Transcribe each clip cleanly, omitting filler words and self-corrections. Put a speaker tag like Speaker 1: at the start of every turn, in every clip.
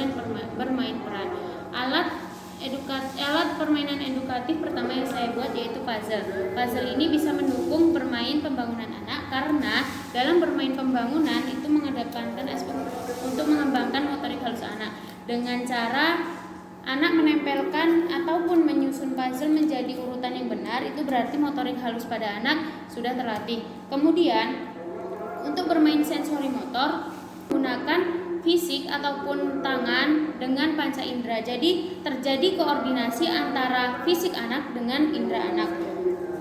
Speaker 1: dan bermain peran. Alat permainan edukatif pertama yang saya buat yaitu puzzle. Puzzle ini bisa mendukung bermain pembangunan anak karena dalam bermain pembangunan itu mengedepankan aspek untuk mengembangkan motorik halus anak dengan cara anak menempelkan ataupun menyusun puzzle menjadi urutan yang benar. Itu berarti motorik halus pada anak sudah terlatih. Kemudian untuk bermain sensori motor gunakan fisik ataupun tangan dengan panca indera. Jadi terjadi koordinasi antara fisik anak dengan indera anak.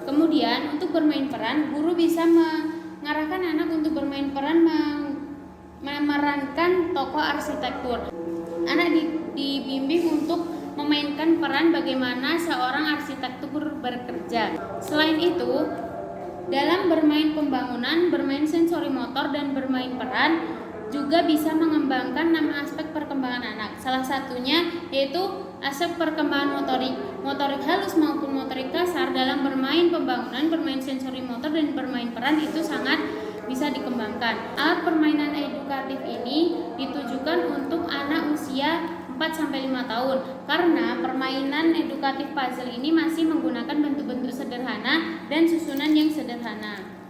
Speaker 1: Kemudian untuk bermain peran, guru bisa mengarahkan anak untuk bermain peran memerankan tokoh arsitektur. Anak dibimbing untuk memainkan peran bagaimana seorang arsitektur bekerja. Selain itu, dalam bermain pembangunan, bermain sensori motor dan bermain peran juga bisa mengembangkan 6 aspek perkembangan anak. Salah satunya yaitu aspek perkembangan motorik halus maupun motorik kasar. Dalam bermain pembangunan, bermain sensori motor dan bermain peran itu sangat bisa dikembangkan. Alat permainan edukatif ini ditujukan untuk anak usia 4-5 tahun karena permainan edukatif puzzle ini masih menggunakan bentuk-bentuk sederhana dan susunan yang sederhana.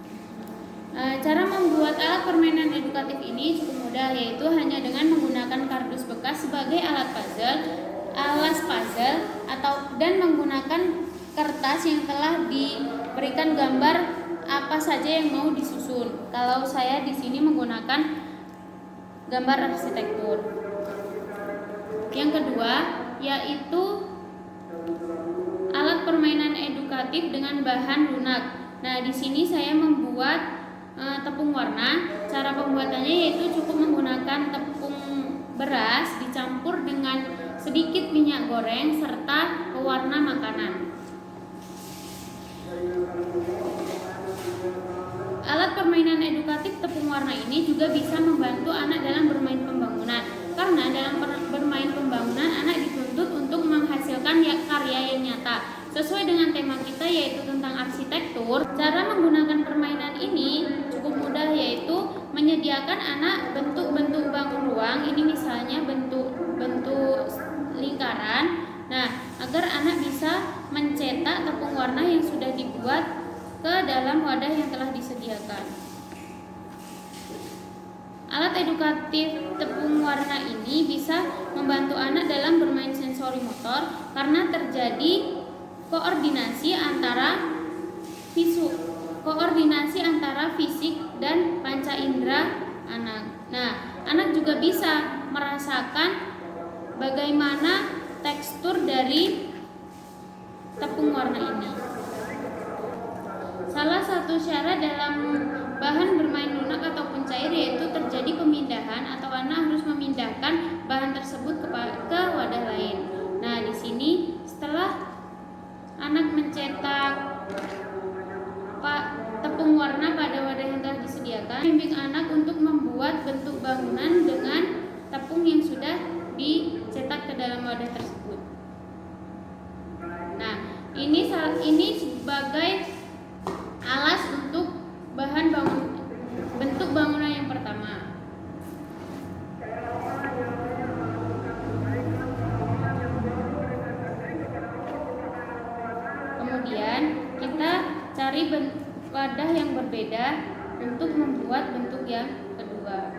Speaker 1: Cara membuat alat permainan edukatif ini cukup mudah, yaitu hanya dengan menggunakan kardus bekas sebagai alat puzzle dan menggunakan kertas yang telah diberikan gambar apa saja yang mau disusun. Kalau saya di sini menggunakan gambar arsitektur. Yang kedua yaitu alat permainan edukatif dengan bahan lunak. Nah, di sini saya membuat tepung warna. Cara pembuatannya yaitu cukup menggunakan tepung beras dicampur dengan sedikit minyak goreng serta pewarna makanan. Alat permainan edukatif tepung warna ini juga bisa membantu anak dalam bermain pembangunan karena dalam bermain pembangunan anak dituntut untuk menghasilkan karya yang nyata sesuai dengan tema kita yaitu tentang arsitektur. Cara menggunakan permainan ini cukup mudah, yaitu menyediakan anak bentuk-bentuk bangun ruang. Ini misalnya bentuk lingkaran. Nah, agar anak bisa mencetak tepung warna yang sudah dibuat ke dalam wadah yang telah disediakan. Alat edukatif tepung warna ini bisa membantu anak dalam bermain sensori motor karena terjadi koordinasi antara fisik dan panca indera anak. Nah, anak juga bisa merasakan bagaimana tekstur dari tepung warna ini. Salah satu syarat dalam bahan bermain lunak ataupun cair yaitu terjadi pemindahan atau anak harus memindahkan bahan tersebut ke wadah lain. Nah, di sini setelah anak mencetak tepung warna pada wadah yang telah disediakan, bimbing anak untuk membuat bentuk bangunan dengan tepung yang sudah dicetak ke dalam wadah tersebut. Nah, ini sebagai alas untuk bentuk bangunan yang pertama. Kemudian kita cari wadah yang berbeda untuk membuat bentuk yang kedua.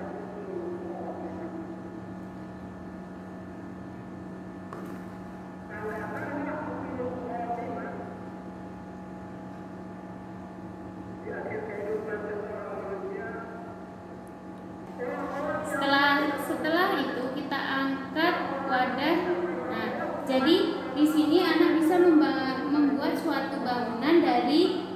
Speaker 1: Setelah itu kita angkat wadah. Nah, jadi di sini anak bisa membuat suatu bangunan dari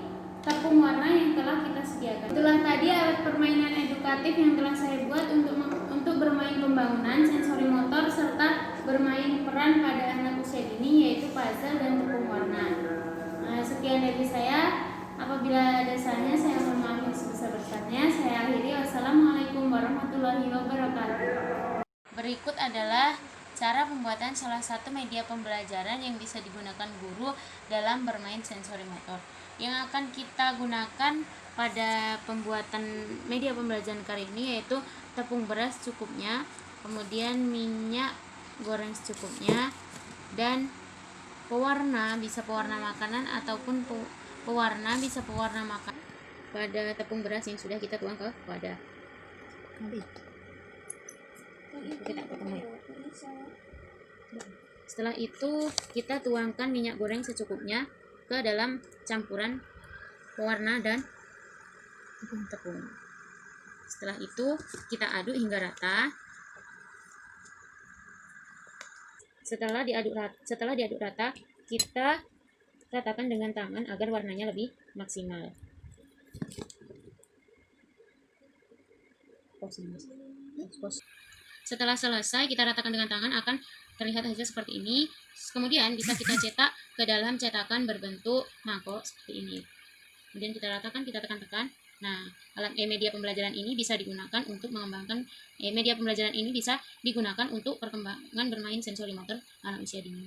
Speaker 1: tepung warna yang telah kita sediakan. Itulah tadi alat permainan edukatif yang telah saya buat untuk bermain pembangunan, sensori motor serta bermain peran pada anak usia dini yaitu puzzle dan tepung warna. Nah, sekian dari saya. Apabila ada salahnya saya mohon maaf yang sebesar-besarnya. Saya akhiri. Wassalamualaikum warahmatullahi wabarakatuh. Berikut adalah cara pembuatan salah satu media pembelajaran yang bisa digunakan guru dalam bermain sensori motor. Yang akan kita gunakan pada pembuatan media pembelajaran kali ini yaitu tepung beras cukupnya, kemudian minyak goreng secukupnya. Dan pewarna, bisa pewarna makanan ataupun pewarna makan pada tepung beras yang sudah kita tuang ke wadah. Setelah itu kita tuangkan minyak goreng secukupnya ke dalam campuran pewarna dan tepung. Setelah itu kita aduk hingga rata. Setelah diaduk rata, kita ratakan dengan tangan agar warnanya lebih maksimal. Setelah selesai, kita ratakan dengan tangan, akan terlihat hasil seperti ini. Kemudian bisa kita cetak ke dalam cetakan berbentuk mangkok seperti ini. Kemudian kita ratakan, kita tekan-tekan. Nah, media pembelajaran ini bisa digunakan untuk perkembangan bermain sensori motor anak usia dini.